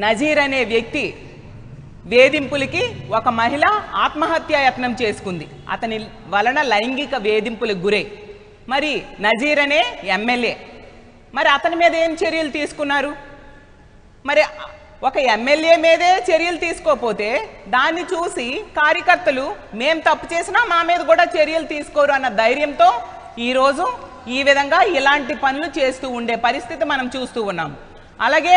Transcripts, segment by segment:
నజీర్ అనే వ్యక్తి వేధింపులకి ఒక మహిళ ఆత్మహత్యా యత్నం చేసుకుంది. అతని వలన లైంగిక వేధింపులకు గురై. మరి నజీర్ అనే ఎమ్మెల్యే, మరి అతని మీద ఏం చర్యలు తీసుకున్నారు? మరి ఒక ఎమ్మెల్యే మీదే చర్యలు తీసుకోకపోతే దాన్ని చూసి కార్యకర్తలు మేం తప్పు చేసినా మా మీద కూడా చర్యలు తీసుకోరు అన్న ధైర్యంతో ఈరోజు ఈ విధంగా ఇలాంటి పనులు చేస్తూ ఉండే పరిస్థితి మనం చూస్తూ ఉన్నాం. అలాగే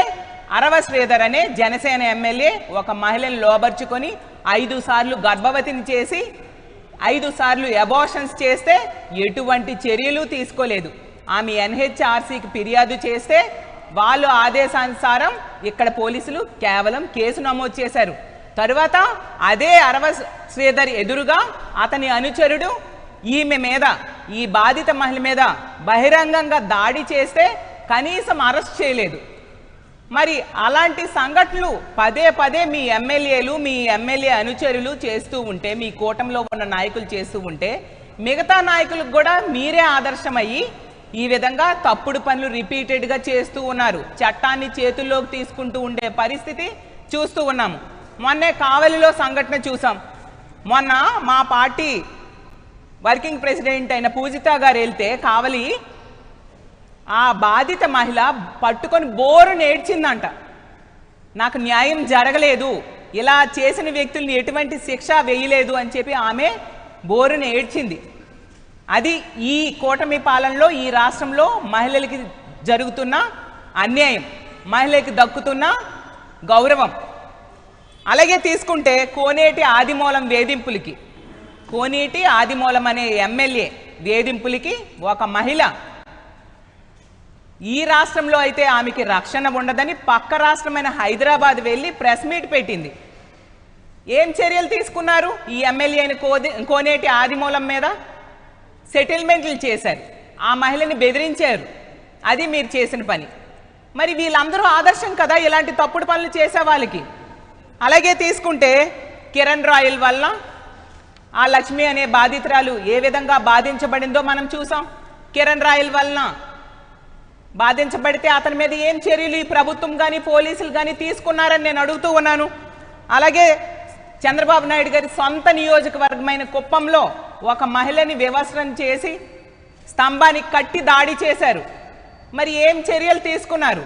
అరవ శ్రీధర్ అనే జనసేన ఎమ్మెల్యే ఒక మహిళను లోబర్చుకొని 5 సార్లు గర్భవతిని చేసి 5 సార్లు అబార్షన్స్ చేస్తే ఎటువంటి చర్యలు తీసుకోలేదు. ఆమె NHRCకి ఫిర్యాదు చేస్తే వాళ్ళు ఆదేశానుసారం ఇక్కడ పోలీసులు కేవలం కేసు నమోదు చేశారు. తరువాత అదే అరవ శ్రీధర్ ఎదురుగా అతని అనుచరుడు ఈమె మీద, ఈ బాధిత మహిళ మీద బహిరంగంగా దాడి చేస్తే కనీసం అరెస్ట్ చేయలేదు. మరి అలాంటి సంఘటనలు పదే పదే మీ ఎమ్మెల్యేలు, మీ ఎమ్మెల్యే అనుచరులు చేస్తూ ఉంటే, మీ కూటమిలో ఉన్న నాయకులు చేస్తూ ఉంటే మిగతా నాయకులకు కూడా మీరే ఆదర్శమయ్యి ఈ విధంగా తప్పుడు పనులు రిపీటెడ్గా చేస్తూ ఉన్నారు. చట్టాన్ని చేతుల్లోకి తీసుకుంటూ ఉండే పరిస్థితి చూస్తూ ఉన్నాము. మొన్నే కావలిలో సంఘటన చూసాం. మొన్న మా పార్టీ వర్కింగ్ ప్రెసిడెంట్ అయిన పూజిత గారు వెళ్తే కావలి ఆ బాధిత మహిళ పట్టుకొని బోరు నేడ్చిందంట. నాకు న్యాయం జరగలేదు, ఇలా చేసిన వ్యక్తుల్ని ఎటువంటి శిక్ష వేయలేదు అని చెప్పి ఆమె బోరుని ఏడ్చింది. అది ఈ కూటమి పాలనలో ఈ రాష్ట్రంలో మహిళలకి జరుగుతున్న అన్యాయం, మహిళకి దక్కుతున్న గౌరవం. అలాగే తీసుకుంటే కోనేటి ఆదిమూలం వేధింపులకి, కోనేటి ఆదిమూలం అనే ఎమ్మెల్యే వేధింపులకి ఒక మహిళ ఈ రాష్ట్రంలో అయితే ఆమెకి రక్షణ ఉండదని పక్క రాష్ట్రమైన హైదరాబాద్ వెళ్ళి ప్రెస్ మీట్ పెట్టింది. ఏం చర్యలు తీసుకున్నారు? ఈ ఎమ్మెల్యే అయిన కోనేటి ఆదిమూలం మీద సెటిల్మెంట్లు చేశారు, ఆ మహిళని బెదిరించారు. అది మీరు చేసిన పని. మరి వీళ్ళందరూ ఆదర్శం కదా ఇలాంటి తప్పుడు పనులు చేసే వాళ్ళకి. అలాగే తీసుకుంటే కిరణ్ రాయల్ వల్ల ఆ లక్ష్మి అనే బాధితురాలు ఏ విధంగా బాధించబడిందో మనం చూసాం. కిరణ్ రాయల్ వలన బాధించబడితే అతని మీద ఏం చర్యలు ఈ ప్రభుత్వం కానీ పోలీసులు కానీ తీసుకున్నారని నేను అడుగుతూ ఉన్నాను. అలాగే చంద్రబాబు నాయుడు గారి సొంత నియోజకవర్గమైన కుప్పంలో ఒక మహిళని వివస్త్రం చేసి స్తంభానికి కట్టి దాడి చేశారు. మరి ఏం చర్యలు తీసుకున్నారు?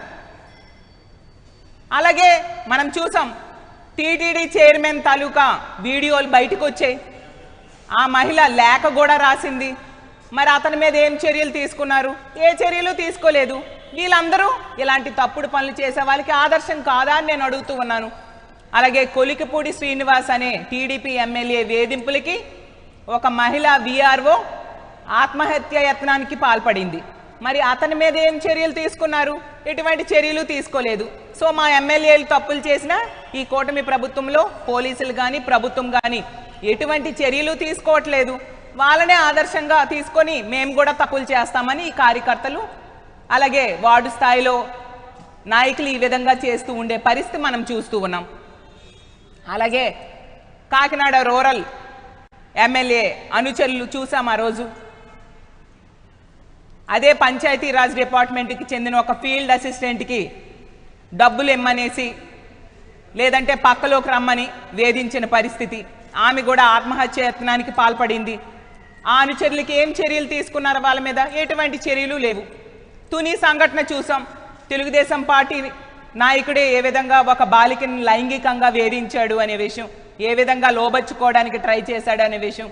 అలాగే మనం చూసాం టీటీడీ చైర్మన్ తాలూకా వీడియోలు బయటకు వచ్చాయి. ఆ మహిళ లేఖ కూడా రాసింది. మరి అతని మీద ఏం చర్యలు తీసుకున్నారు? ఏ చర్యలు తీసుకోలేదు. వీళ్ళందరూ ఇలాంటి తప్పుడు పనులు చేసే వాళ్ళకి ఆదర్శం కాదా అని నేను అడుగుతూ ఉన్నాను. అలాగే కొలికిపూడి శ్రీనివాస్ అనే టీడీపీ ఎమ్మెల్యే వేధింపులకి ఒక మహిళ VRO ఆత్మహత్య యత్నానికి పాల్పడింది. మరి అతని మీద ఏం చర్యలు తీసుకున్నారు? ఎటువంటి చర్యలు తీసుకోలేదు. సో మా ఎమ్మెల్యేలు తప్పులు చేసినా ఈ కూటమి ప్రభుత్వంలో పోలీసులు కానీ ప్రభుత్వం కానీ ఎటువంటి చర్యలు తీసుకోవట్లేదు. వాళ్ళనే ఆదర్శంగా తీసుకొని మేము కూడా తప్పులు చేస్తామని ఈ కార్యకర్తలు అలాగే వార్డు స్థాయిలో నాయకులు ఈ విధంగా చేస్తూ ఉండే పరిస్థితి మనం చూస్తూ ఉన్నాం. అలాగే కాకినాడ రూరల్ ఎమ్మెల్యే అనుచరులు చూసాం. ఆ రోజు అదే పంచాయతీరాజ్ డిపార్ట్మెంట్కి చెందిన ఒక ఫీల్డ్ అసిస్టెంట్కి డబ్బులు ఇమ్మనేసి లేదంటే పక్కలోకి రమ్మని వేధించిన పరిస్థితి. ఆమె కూడా ఆత్మహత్య యత్నానికి పాల్పడింది. ఆ అనుచరులకి ఏం చర్యలు తీసుకున్నారు? వాళ్ళ మీద ఎటువంటి చర్యలు లేవు. తుని సంఘటన చూసాం. తెలుగుదేశం పార్టీ నాయకుడే ఏ విధంగా ఒక బాలికని లైంగికంగా వేధించాడు అనే విషయం, ఏ విధంగా లోబర్చుకోవడానికి ట్రై చేశాడు అనే విషయం.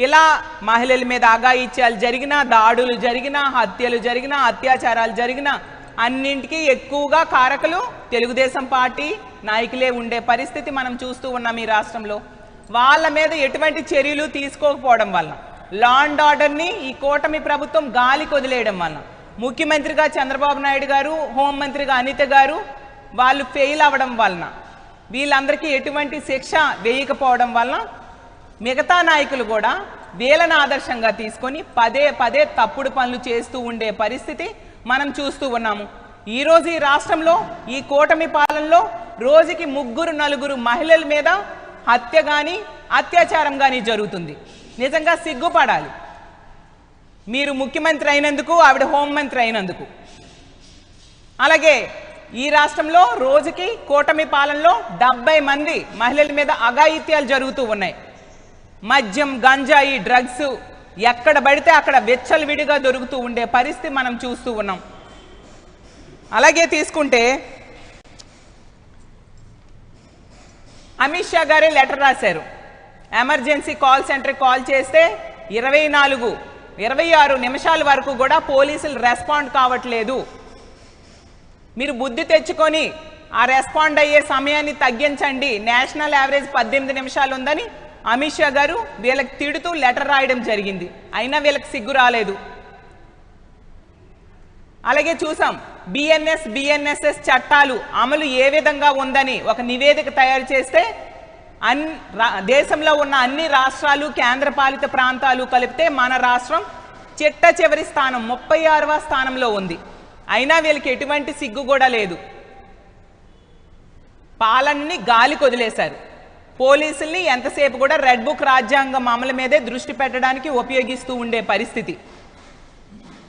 ఇలా మహిళల మీద అఘాయిత్యాలు జరిగినా, దాడులు జరిగినా, హత్యలు జరిగినా, అత్యాచారాలు జరిగినా అన్నింటికీ ఎక్కువగా కారకులు తెలుగుదేశం పార్టీ నాయకులే ఉండే పరిస్థితి మనం చూస్తూ ఉన్నాం ఈ రాష్ట్రంలో. వాళ్ళ మీద ఎటువంటి చర్యలు తీసుకోకపోవడం వల్ల, లా అండ్ ఆర్డర్ని ఈ కూటమి ప్రభుత్వం గాలికి వదిలేయడం వల్ల, ముఖ్యమంత్రిగా చంద్రబాబు నాయుడు గారు, హోంమంత్రిగా అనిత గారు వాళ్ళు ఫెయిల్ అవ్వడం వలన, వీళ్ళందరికీ ఎటువంటి శిక్ష వేయకపోవడం వలన మిగతా నాయకులు కూడా వీళ్ళని ఆదర్శంగా తీసుకొని పదే పదే తప్పుడు పనులు చేస్తూ ఉండే పరిస్థితి మనం చూస్తూ ఉన్నాము. ఈరోజు ఈ రాష్ట్రంలో ఈ కూటమి పాలనలో రోజుకి 3-4 మహిళల మీద హత్య కానీ అత్యాచారం కానీ జరుగుతుంది. నిజంగా సిగ్గుపడాలి. మీరు ముఖ్యమంత్రి అయినందుకు, ఆవిడ హోంమంత్రి అయినందుకు. అలాగే ఈ రాష్ట్రంలో రోజుకి కూటమి పాలనలో 70 మంది మహిళల మీద అఘాయిత్యాలు జరుగుతూ ఉన్నాయి. మద్యం, గంజాయి, డ్రగ్స్ ఎక్కడ పడితే అక్కడ విచ్చలవిడిగా దొరుకుతూ ఉండే పరిస్థితి మనం చూస్తూ ఉన్నాం. అలాగే తీసుకుంటే అమిత్ షా గారే లెటర్ రాశారు. ఎమర్జెన్సీ కాల్ సెంటర్కి కాల్ చేస్తే 26 నిమిషాల వరకు కూడా పోలీసులు రెస్పాండ్ కావట్లేదు. మీరు బుద్ధి తెచ్చుకొని ఆ రెస్పాండ్ అయ్యే సమయాన్ని తగ్గించండి, నేషనల్ యావరేజ్ 18 నిమిషాలు ఉందని అమిత్ షా గారు వీళ్ళకి తిడుతూ లెటర్ రాయడం జరిగింది. అయినా వీళ్ళకి సిగ్గు రాలేదు. అలాగే చూసాం బిఎన్ఎస్ఎస్ చట్టాలు అమలు ఏ విధంగా ఉందని ఒక నివేదిక తయారు చేస్తే దేశంలో ఉన్న అన్ని రాష్ట్రాలు, కేంద్రపాలిత ప్రాంతాలు కలిపితే మన రాష్ట్రం చిట్ట చివరి స్థానం 36వ స్థానంలో ఉంది. అయినా వీళ్ళకి ఎటువంటి సిగ్గు కూడా లేదు. పాలనని గాలికి వదిలేశారు. పోలీసుల్ని ఎంతసేపు కూడా రెడ్ బుక్ రాజ్యాంగం అమలు మీదే దృష్టి పెట్టడానికి ఉపయోగిస్తూ ఉండే పరిస్థితి.